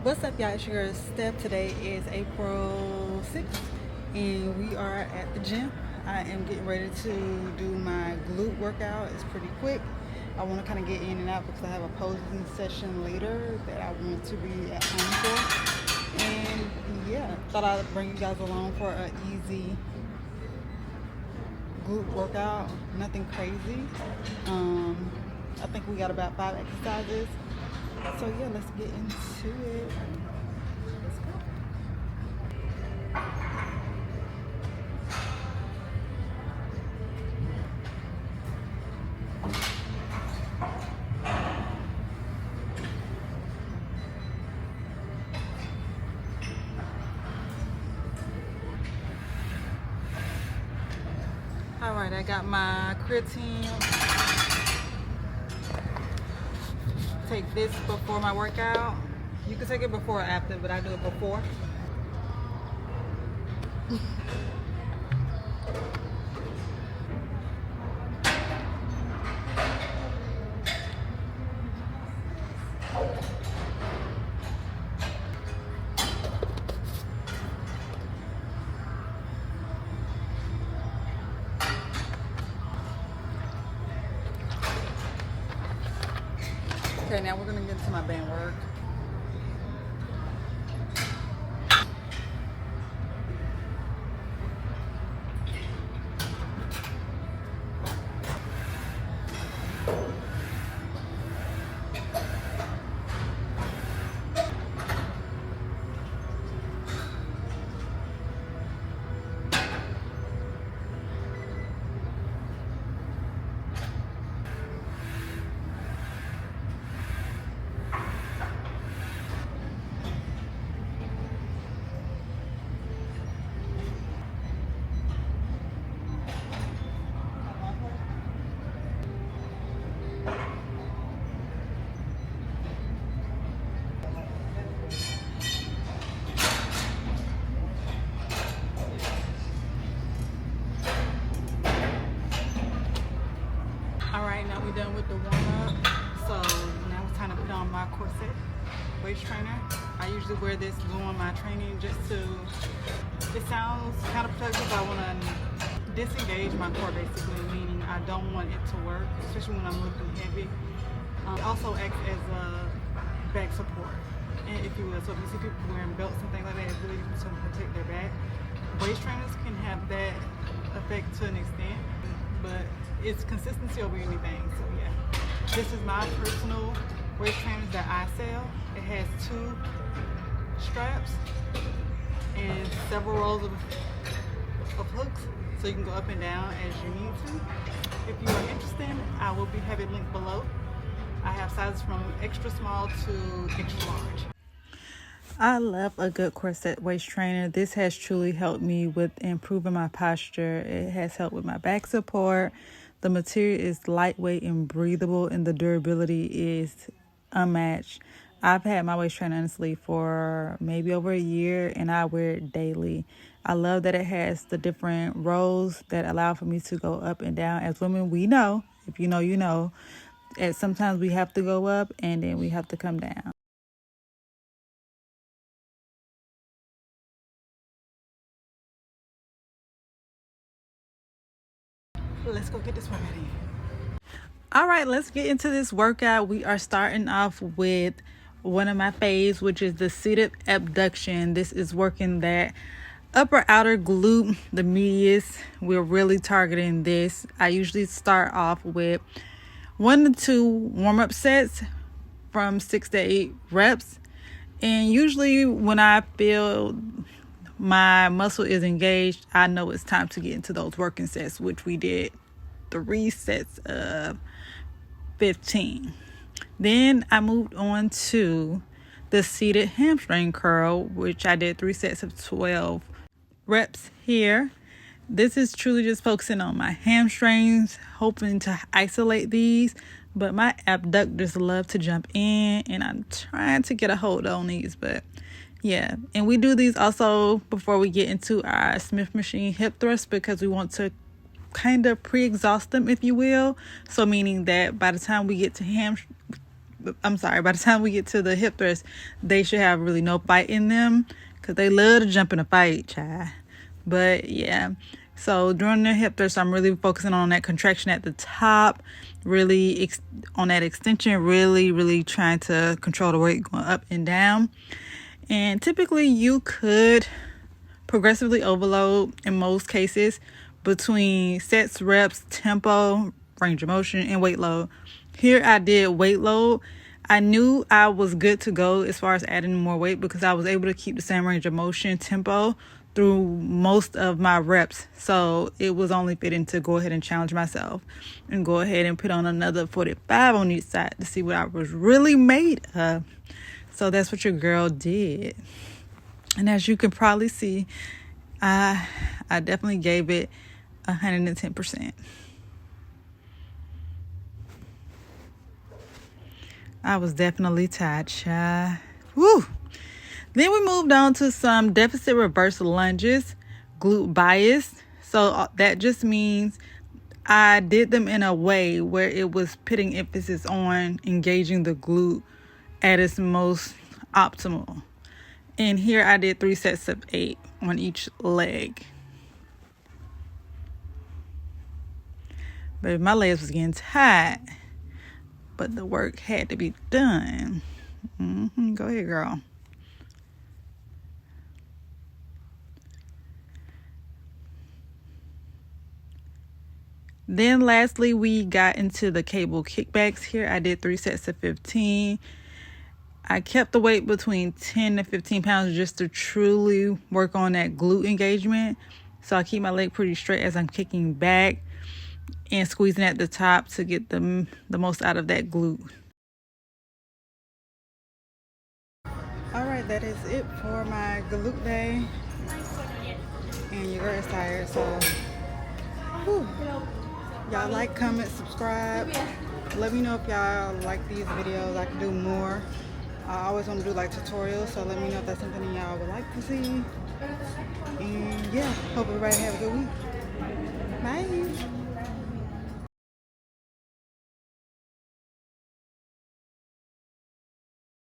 What's up, y'all? It's your girl Steph. Today is April 6th and we are at the gym. I am getting ready to do my glute workout. It's pretty quick. I want to kind of get in and out because I have a posing session later that I want to be at home for. And yeah, thought I'd bring you guys along for an easy glute workout. Nothing crazy. I think we got about 5 exercises. So yeah, let's get into it. Let's go. All right, I got my creatine. Take this before my workout. You can take it before or after, but I do it before. Okay, now we're gonna get into my band work. Alright, now we're done with the warm-up. So now it's time to put on my corset waist trainer. I usually wear this during my training just to, it sounds kind of productive. I want to disengage my core basically, meaning I don't want it to work, especially when I'm lifting heavy. It also acts as a back support, and if you will. So if you see people wearing belts and things like that, it's really to protect their back. Waist trainers can have that effect to an extent, but it's consistency over anything. So yeah, this is my personal waist trainers that I sell. It has 2 straps and several rows of hooks, so you can go up and down as you need to. If you are interested, I will have it linked below. I have sizes from extra small to extra large. I love a good corset waist trainer. This has truly helped me with improving my posture. It has helped with my back support. The material is lightweight and breathable, and the durability is unmatched. I've had my waist trainer honestly for maybe over a year, and I wear it daily. I love that it has the different rows that allow for me to go up and down. As women, we know, if you know, you know, and sometimes we have to go up and then we have to come down. Let's go get this workout in. All right, let's get into this workout. We are starting off with one of my faves, which is the seated abduction. This is working that upper outer glute, the medius. We're really targeting this. I usually start off with 1 to 2 warm-up sets from 6 to 8 reps. And usually when I feel my muscle is engaged, I know it's time to get into those working sets, which we did 3 sets of 15. Then I moved on to the seated hamstring curl, which I did 3 sets of 12 reps here. This is truly just focusing on my hamstrings, hoping to isolate these, but my abductors love to jump in, and I'm trying to get a hold on these, but yeah. And we do these also before we get into our Smith machine hip thrust, because we want to kind of pre-exhaust them, if you will. So meaning that by the time we get to I'm sorry, by the time we get to the hip thrust, they should have really no fight in them, because they love to jump in a fight, child. But yeah, so during the hip thrust, I'm really focusing on that contraction at the top, really on that extension, really trying to control the weight going up and down. And typically you could progressively overload in most cases between sets, reps, tempo, range of motion, and weight load. Here I did weight load. I knew I was good to go as far as adding more weight because I was able to keep the same range of motion tempo through most of my reps. So it was only fitting to go ahead and challenge myself and go ahead and put on another 45 on each side to see what I was really made of. So that's what your girl did. And as you can probably see, I definitely gave it 110%. I was definitely tired, child. Woo! Then we moved on to some deficit reverse lunges, glute bias. So that just means I did them in a way where it was putting emphasis on engaging the glute at its most optimal. And here I did 3 sets of 8 on each leg. But my legs was getting tired, but the work had to be done. Go ahead, girl. Then lastly, we got into the cable kickbacks. Here I did 3 sets of 15. I kept the weight between 10 to 15 pounds just to truly work on that glute engagement. So I keep my leg pretty straight as I'm kicking back and squeezing at the top to get the most out of that glute. All right, that is it for my glute day. And your girl is tired, so whew. Y'all like, comment, subscribe. Let me know if y'all like these videos. I can do more. I always want to do like tutorials, so let me know if that's something y'all would like to see. And yeah, hope everybody have a good week.